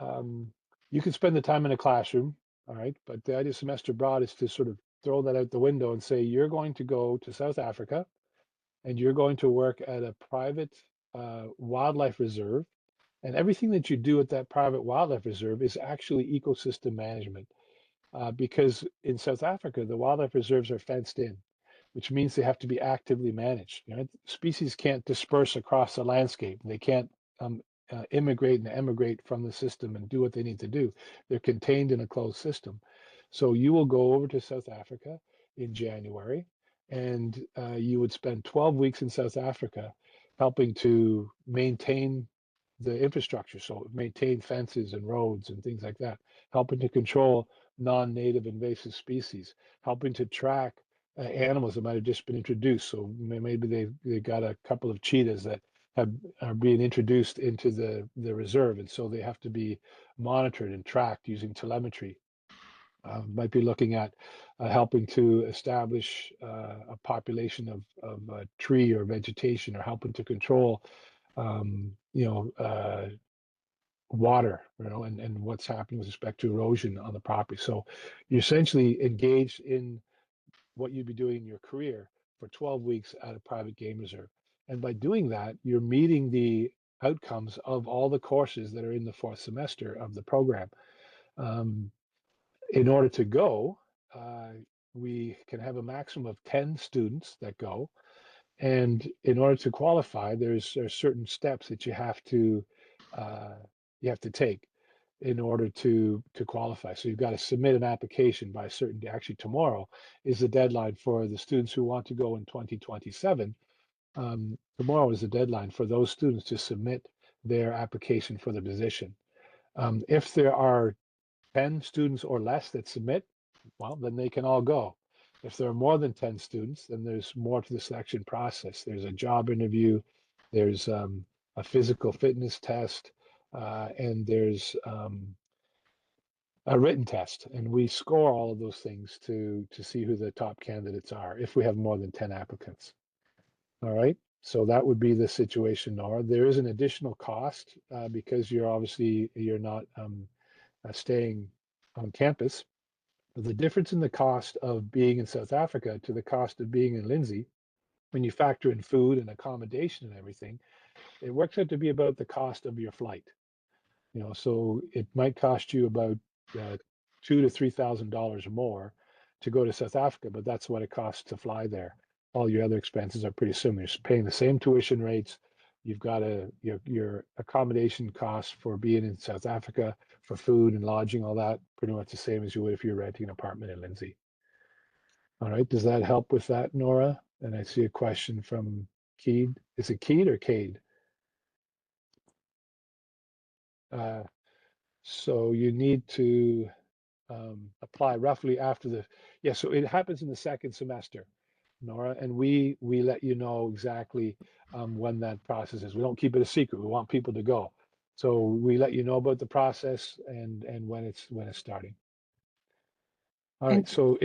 can spend the time in a classroom, all right, but the idea of semester abroad is to sort of throw that out the window and say, you're going to go to South Africa and you're going to work at a private wildlife reserve. And everything that you do at that private wildlife reserve is actually ecosystem management. Because in South Africa, the wildlife reserves are fenced in, which means they have to be actively managed. Species can't disperse across the landscape. They can't immigrate and emigrate from the system and do what they need to do. They're contained in a closed system. So you will go over to South Africa in January, and you would spend 12 weeks in South Africa helping to maintain the infrastructure, so maintain fences and roads and things like that, helping to control non-native invasive species, helping to track animals that might have just been introduced. So maybe they got a couple of cheetahs that are being introduced into the reserve, and so they have to be monitored and tracked using telemetry. Might be looking at helping to establish a population of tree or vegetation, or helping to control, water, and what's happening with respect to erosion on the property. So you're essentially engaged in what you'd be doing in your career for 12 weeks at a private game reserve. And by doing that, you're meeting the outcomes of all the courses that are in the fourth semester of the program. In order to go, we can have a maximum of 10 students that go. And in order to qualify, there's certain steps that you have to take in order to qualify. So you've got to submit an application by a certain day. Actually, tomorrow is the deadline for the students who want to go in 2027. Tomorrow is the deadline for those students to submit their application for the position. If there are 10 students or less that submit, well, then they can all go. If there are more than 10 students, then there's more to the selection process. There's a job interview, there's a physical fitness test, and there's a written test. And we score all of those things to see who the top candidates are if we have more than 10 applicants. All right. So that would be the situation, Nora. There is an additional cost because you're not staying on campus. The difference in the cost of being in South Africa to the cost of being in Lindsay, when you factor in food and accommodation and everything, it works out to be about the cost of your flight. So it might cost you about $2,000 to $3,000 more to go to South Africa, but that's what it costs to fly there. All your other expenses are pretty similar. You're paying the same tuition rates. You've got your accommodation costs for being in South Africa, for food and lodging, all that, pretty much the same as you would if you're renting an apartment in Lindsay. All right, does that help with that, Nora? And I see a question from Keed. Is it Keed or Cade? So you need to apply roughly after so it happens in the second semester, Nora, and we let you know exactly when that process is. We don't keep it a secret. We want people to go. So we let you know about the process and when it's starting. All right, And so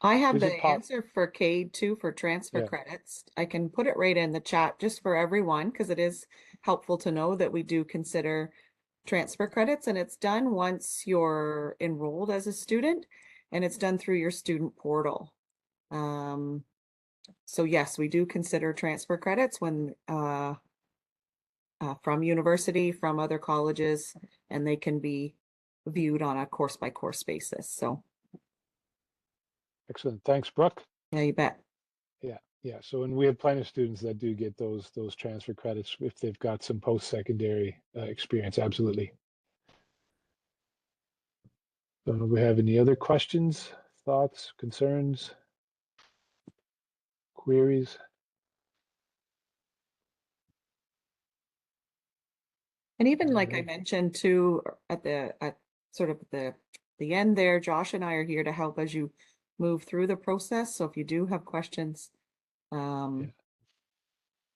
I have is the it pop? answer for CADE too for transfer Yeah, credits. I can put it right in the chat just for everyone because it is helpful to know that we do consider transfer credits, and it's done once you're enrolled as a student, and it's done through your student portal. So yes, we do consider transfer credits when from university, from other colleges, and they can be viewed on a course by course basis. So excellent. Thanks, Brooke. yeah, you bet. Yeah. So, and we have plenty of students that do get those transfer credits if they've got some post-secondary experience. Absolutely. Don't know if we have any other questions, thoughts, concerns, queries. And even like I Right. mentioned too, at sort of the end there, Josh and I are here to help as you move through the process. So if you do have questions, Yeah.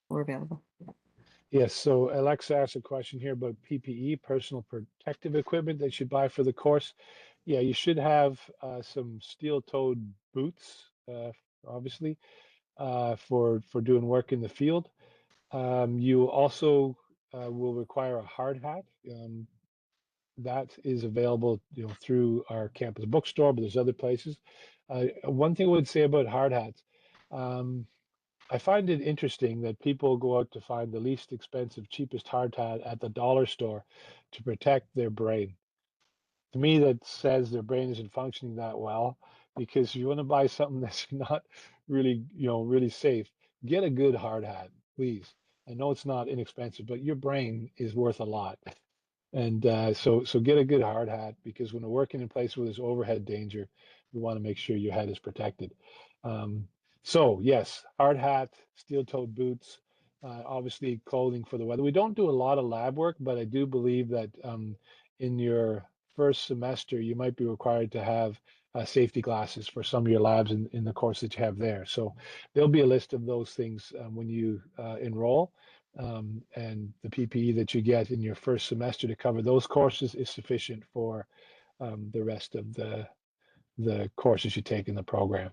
we're available. Yes, so Alexa asked a question here about PPE, personal protective equipment that you should buy for the course. Yeah, you should have some steel-toed boots, obviously, for doing work in the field. You also will require a hard hat. That is available, through our campus bookstore, but there's other places. One thing I would say about hard hats, I find it interesting that people go out to find the least expensive, cheapest hard hat at the dollar store to protect their brain. To me, that says their brain isn't functioning that well, because you want to buy something that's not really, really safe. Get a good hard hat, please. I know it's not inexpensive, but your brain is worth a lot. And so get a good hard hat, because when we're working in places where there's overhead danger, we want to make sure your head is protected. So yes, hard hat, steel-toed boots, obviously clothing for the weather. We don't do a lot of lab work, but I do believe that in your first semester, you might be required to have safety glasses for some of your labs in the course that you have there. So there'll be a list of those things when you enroll. And the PPE that you get in your first semester to cover those courses is sufficient for the rest of the courses you take in the program.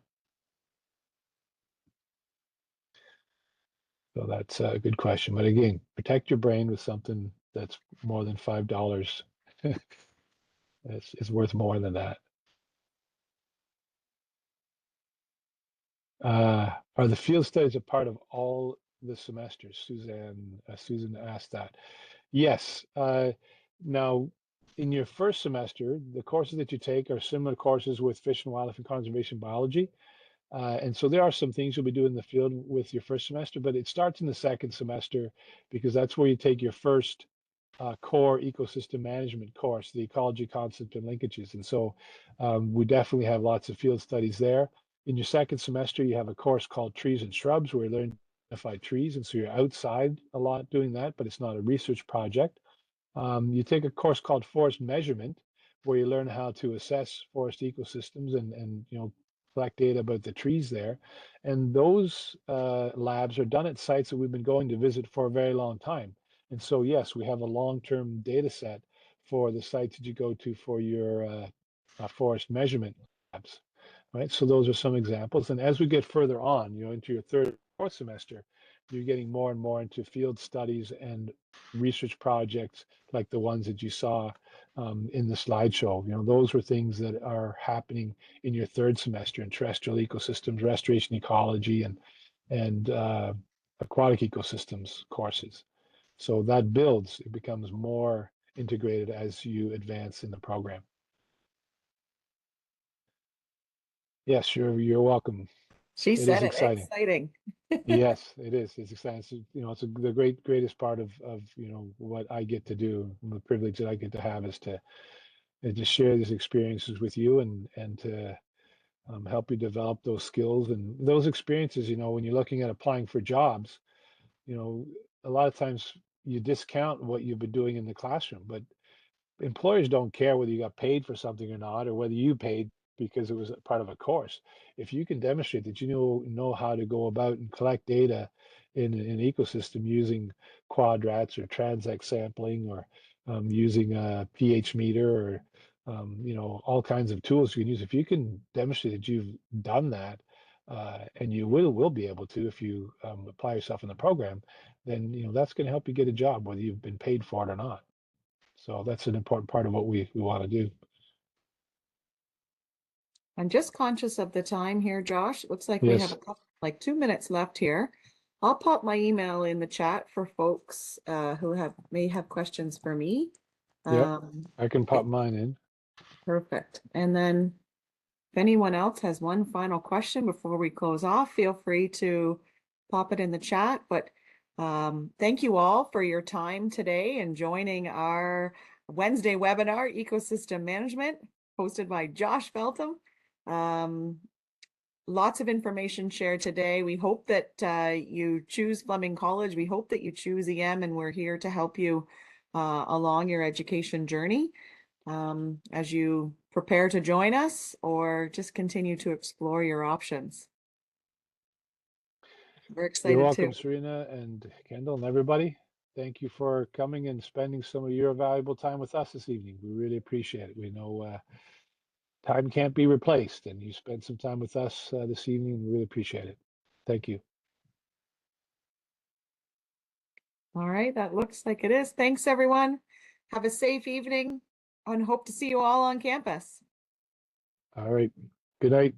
So that's a good question. But again, protect your brain with something that's more than $5. It's worth more than that. Are the field studies a part of all the semesters? Susan asked that. Yes. Now, in your first semester, the courses that you take are similar courses with fish and wildlife and conservation biology. And so there are some things you'll be doing in the field with your first semester, but it starts in the second semester because that's where you take your first core ecosystem management course, the ecology concept and linkages. And so we definitely have lots of field studies there. In your second semester, you have a course called trees and shrubs where you learn to identify trees. And so you're outside a lot doing that, but it's not a research project. You take a course called forest measurement where you learn how to assess forest ecosystems and collect data about the trees there. And those labs are done at sites that we've been going to visit for a very long time. And so, yes, we have a long-term data set for the sites that you go to for your forest measurement labs, right? So those are some examples. And as we get further on, into your third, fourth semester, you're getting more and more into field studies and research projects like the ones that you saw in the slideshow. Those were things that are happening in your third semester in terrestrial ecosystems, restoration ecology, and aquatic ecosystems courses. So that builds, it becomes more integrated as you advance in the program. Yes, you're welcome. She It said is it, exciting. Yes, it is. It's exciting. It's the greatest part of what I get to do, and the privilege that I get to have is to share these experiences with you and to help you develop those skills and those experiences. When you're looking at applying for jobs, a lot of times you discount what you've been doing in the classroom, but employers don't care whether you got paid for something or not, or whether you paid because it was a part of a course. If you can demonstrate that you know how to go about and collect data in an ecosystem using quadrats or transect sampling or using a pH meter or all kinds of tools you can use. If you can demonstrate that you've done that, and you will be able to if you apply yourself in the program, then that's going to help you get a job whether you've been paid for it or not. So that's an important part of what we want to do. I'm just conscious of the time here, Josh. It looks like we have Yes. like 2 minutes left here. I'll pop my email in the chat for folks who may have questions for me. Yep. I can pop mine in. Perfect. And then if anyone else has one final question before we close off, feel free to pop it in the chat. But thank you all for your time today and joining our Wednesday webinar, Ecosystem Management, hosted by Josh Feltham. Lots of information shared today. We hope that you choose Fleming College. We hope that you choose EM, and we're here to help you along your education journey as you prepare to join us or just continue to explore your options. We're excited You're welcome, too. Serena and Kendall and everybody. Thank you for coming and spending some of your valuable time with us this evening. We really appreciate it. We know time can't be replaced, and you spent some time with us this evening. We really appreciate it. Thank you. All right, that looks like it is. Thanks, everyone. Have a safe evening and hope to see you all on campus. All right. Good night.